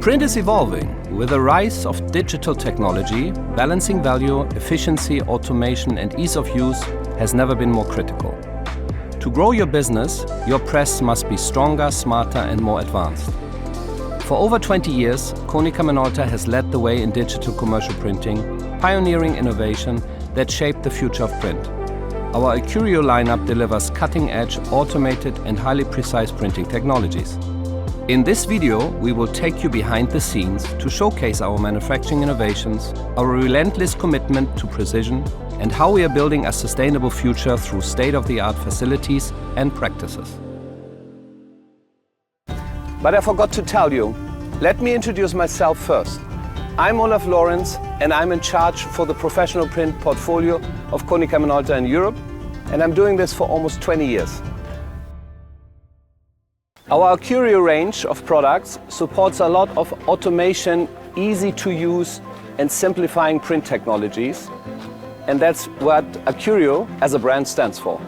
Print is evolving. With the rise of digital technology, balancing value, efficiency, automation and ease of use has never been more critical. To grow your business, your press must be stronger, smarter and more advanced. For over 20 years, Konica Minolta has led the way in digital commercial printing, pioneering innovation that shaped the future of print. Our Accurio lineup delivers cutting-edge, automated and highly precise printing technologies. In this video, we will take you behind the scenes to showcase our manufacturing innovations, our relentless commitment to precision, and how we are building a sustainable future through state-of-the-art facilities and practices. But I forgot to tell you, let me introduce myself first. I'm Olaf Lorenz and I'm in charge for the professional print portfolio of Konica Minolta in Europe, and I'm doing this for almost 20 years. Our Accurio range of products supports a lot of automation, easy to use and simplifying print technologies, and that's what Accurio as a brand stands for.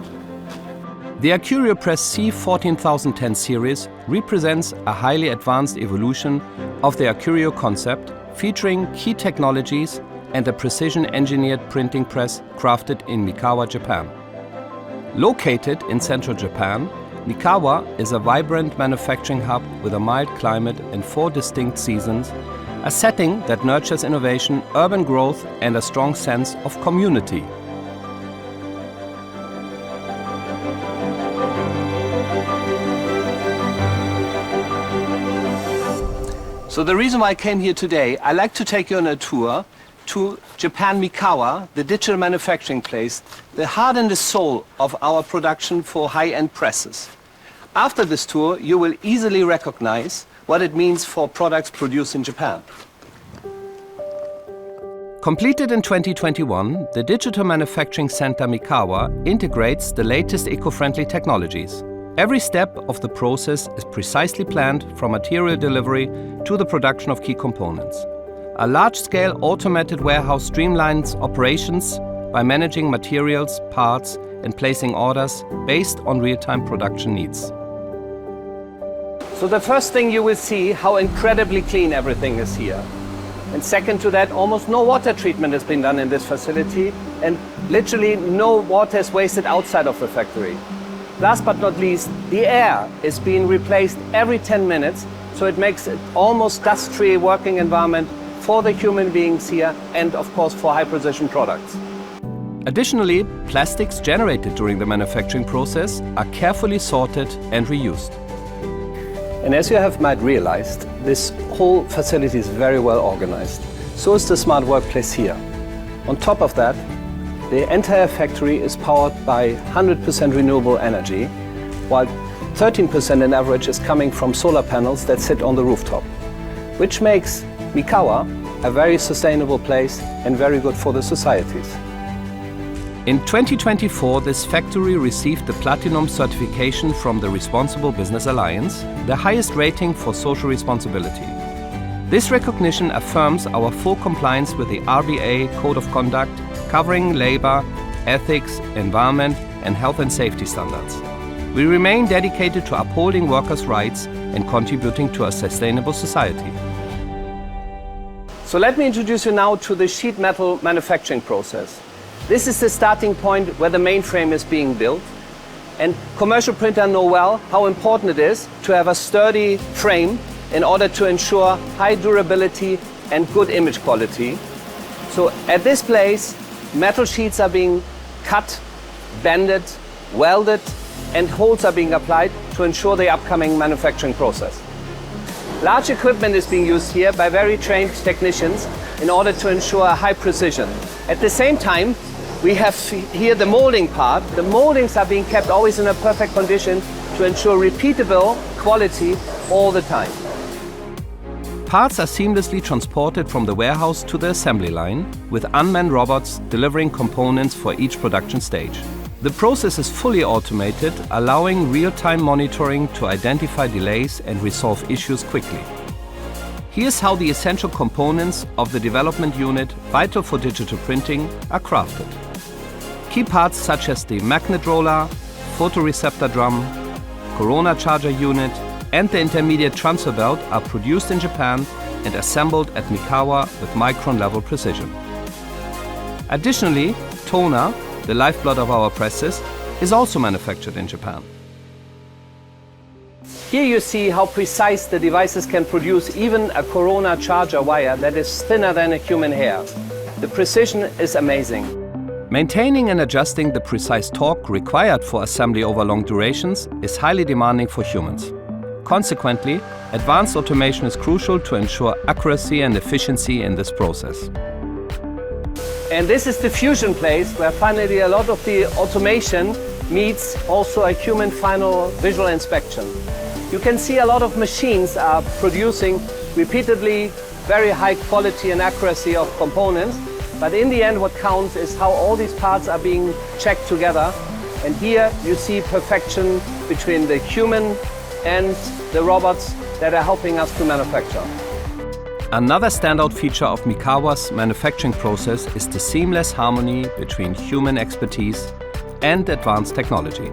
The AccurioPress C14010 series represents a highly advanced evolution of the Accurio concept, featuring key technologies and a precision-engineered printing press crafted in Mikawa, Japan. Located in central Japan, Mikawa is a vibrant manufacturing hub with a mild climate and 4 distinct seasons, a setting that nurtures innovation, urban growth and a strong sense of community. So the reason why I came here today, I'd like to take you on a tour to Japan Mikawa, the digital manufacturing place, the heart and the soul of our production for high-end presses. After this tour, you will easily recognize what it means for products produced in Japan. Completed in 2021, the Digital Manufacturing Center Mikawa integrates the latest eco-friendly technologies. Every step of the process is precisely planned from material delivery to the production of key components. A large-scale automated warehouse streamlines operations by managing materials, parts, and placing orders based on real-time production needs. So the first thing you will see how incredibly clean everything is here. And second to that, almost no water treatment has been done in this facility, and literally no water is wasted outside of the factory. Last but not least, the air is being replaced every 10 minutes, so it makes it almost dust-free working environment for the human beings here and of course for high-precision products. Additionally, plastics generated during the manufacturing process are carefully sorted and reused. And as you might realized, this whole facility is very well organized. So is the smart workplace here. On top of that, the entire factory is powered by 100% renewable energy, while 13% in average is coming from solar panels that sit on the rooftop, which makes Mikawa a very sustainable place and very good for the societies. In 2024, this factory received the Platinum certification from the Responsible Business Alliance, the highest rating for social responsibility. This recognition affirms our full compliance with the RBA Code of Conduct covering labor, ethics, environment and health and safety standards. We remain dedicated to upholding workers' rights and contributing to a sustainable society. So let me introduce you now to the sheet metal manufacturing process. This is the starting point where the mainframe is being built. And commercial printers know well how important it is to have a sturdy frame in order to ensure high durability and good image quality. So at this place, metal sheets are being cut, bended, welded, and holes are being applied to ensure the upcoming manufacturing process. Large equipment is being used here by very trained technicians in order to ensure a high precision. At the same time, we have here the molding part. The moldings are being kept always in a perfect condition to ensure repeatable quality all the time. Parts are seamlessly transported from the warehouse to the assembly line, with unmanned robots delivering components for each production stage. The process is fully automated, allowing real-time monitoring to identify delays and resolve issues quickly. Here's how the essential components of the development unit, vital for digital printing, are crafted. Key parts such as the magnet roller, photoreceptor drum, corona charger unit, and the intermediate transfer belt are produced in Japan and assembled at Mikawa with micron-level precision. Additionally, toner, the lifeblood of our presses, is also manufactured in Japan. Here you see how precise the devices can produce even a Corona charger wire that is thinner than a human hair. The precision is amazing. Maintaining and adjusting the precise torque required for assembly over long durations is highly demanding for humans. Consequently, advanced automation is crucial to ensure accuracy and efficiency in this process. And this is the fusion place where finally a lot of the automation meets also a human final visual inspection. You can see a lot of machines are producing repeatedly very high quality and accuracy of components, but in the end what counts is how all these parts are being checked together. And here you see perfection between the human and the robots that are helping us to manufacture. Another standout feature of Mikawa's manufacturing process is the seamless harmony between human expertise and advanced technology.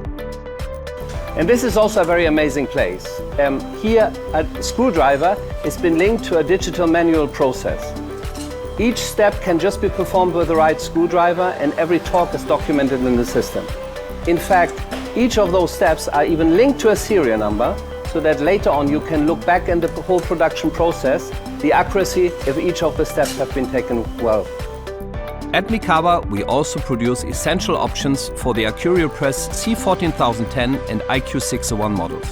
And this is also a very amazing place. Here a screwdriver has been linked to a digital manual process. Each step can just be performed with the right screwdriver, and every torque is documented in the system. In fact, each of those steps are even linked to a serial number, so that later on you can look back in the whole production process, the accuracy of each of the steps have been taken well. At Mikawa, we also produce essential options for the AccurioPress C14010 and IQ601 models.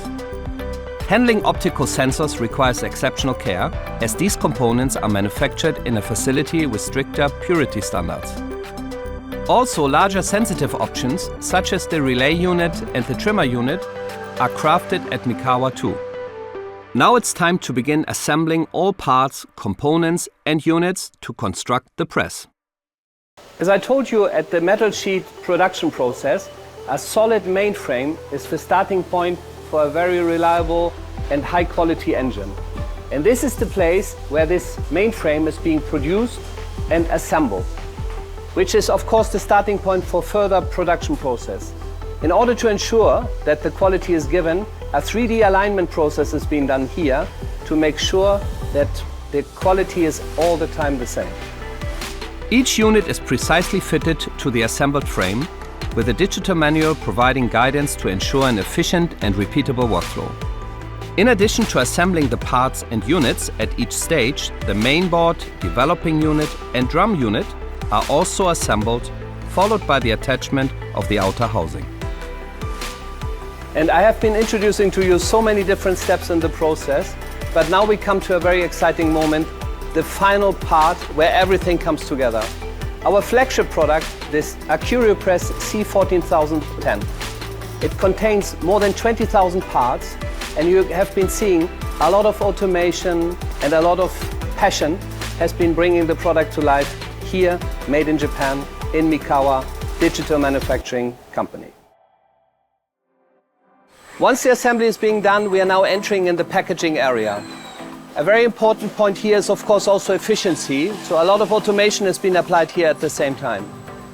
Handling optical sensors requires exceptional care, as these components are manufactured in a facility with stricter purity standards. Also, larger sensitive options, such as the relay unit and the trimmer unit, are crafted at Mikawa too. Now it's time to begin assembling all parts, components and units to construct the press. As I told you, at the metal sheet production process, a solid mainframe is the starting point for a very reliable and high quality engine. And this is the place where this mainframe is being produced and assembled, which is of course the starting point for further production process. In order to ensure that the quality is given, a 3D alignment process is being done here to make sure that the quality is all the time the same. Each unit is precisely fitted to the assembled frame, with a digital manual providing guidance to ensure an efficient and repeatable workflow. In addition to assembling the parts and units at each stage, the mainboard, developing unit and drum unit are also assembled, followed by the attachment of the outer housing. And I have been introducing to you so many different steps in the process, but now we come to a very exciting moment, the final part where everything comes together. Our flagship product, this AccurioPress C14010. It contains more than 20,000 parts, and you have been seeing a lot of automation and a lot of passion has been bringing the product to life here, made in Japan, in Mikawa, digital manufacturing company. Once the assembly is being done, we are now entering in the packaging area. A very important point here is of course also efficiency, so a lot of automation has been applied here at the same time.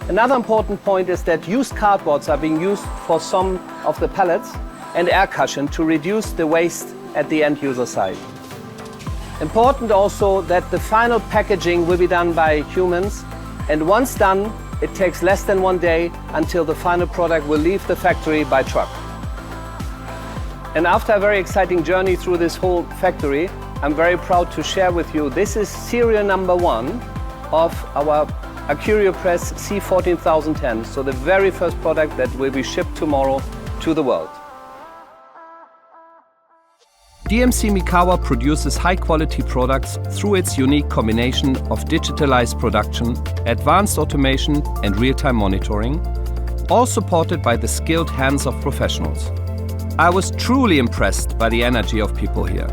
Another important point is that used cardboards are being used for some of the pallets and air cushion to reduce the waste at the end user side. Important also that the final packaging will be done by humans, and once done, it takes less than 1 day until the final product will leave the factory by truck. And after a very exciting journey through this whole factory, I'm very proud to share with you, this is serial number 1 of our AccurioPress C14010, so the very first product that will be shipped tomorrow to the world. DMC Mikawa produces high-quality products through its unique combination of digitalized production, advanced automation and real-time monitoring, all supported by the skilled hands of professionals. I was truly impressed by the energy of people here.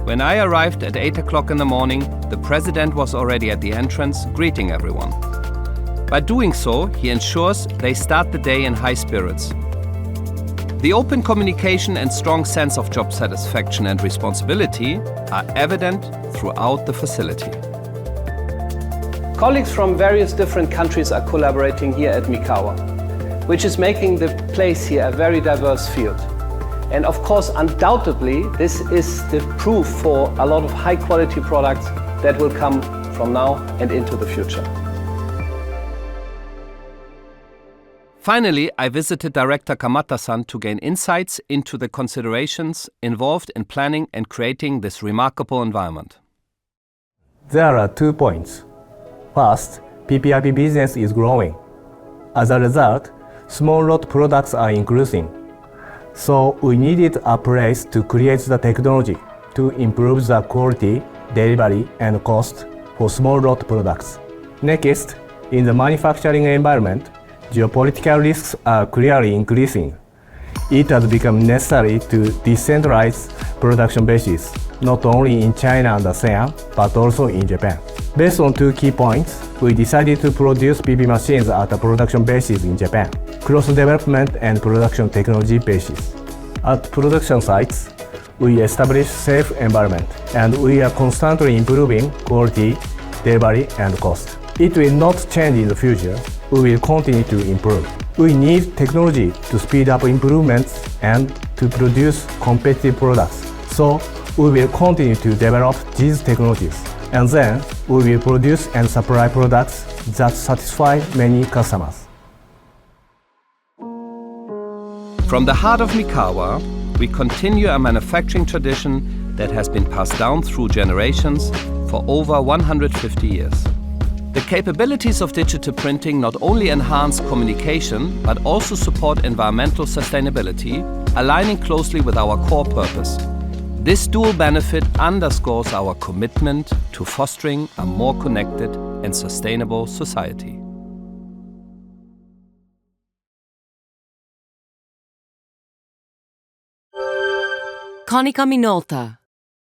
When I arrived at 8 o'clock in the morning, the president was already at the entrance greeting everyone. By doing so, he ensures they start the day in high spirits. The open communication and strong sense of job satisfaction and responsibility are evident throughout the facility. Colleagues from various different countries are collaborating here at Mikawa, which is making the place here a very diverse field. And of course, undoubtedly, this is the proof for a lot of high-quality products that will come from now and into the future. Finally, I visited Director Kamata-san to gain insights into the considerations involved in planning and creating this remarkable environment. There are 2 points. First, PPIP business is growing. As a result, small lot products are increasing. So we needed a place to create the technology to improve the quality, delivery, and cost for small lot products. Next, in the manufacturing environment, geopolitical risks are clearly increasing. It has become necessary to decentralize production bases, not only in China and ASEAN, but also in Japan. Based on 2 key points, we decided to produce PP machines at a production basis in Japan, cross-development and production technology basis. At production sites, we establish safe environment, and we are constantly improving quality, delivery, and cost. It will not change in the future. We will continue to improve. We need technology to speed up improvements and to produce competitive products. So we will continue to develop these technologies. And then we will produce and supply products that satisfy many customers. From the heart of Mikawa, we continue a manufacturing tradition that has been passed down through generations for over 150 years. The capabilities of digital printing not only enhance communication, but also support environmental sustainability, aligning closely with our core purpose. This dual benefit underscores our commitment to fostering a more connected and sustainable society. Konica Minolta,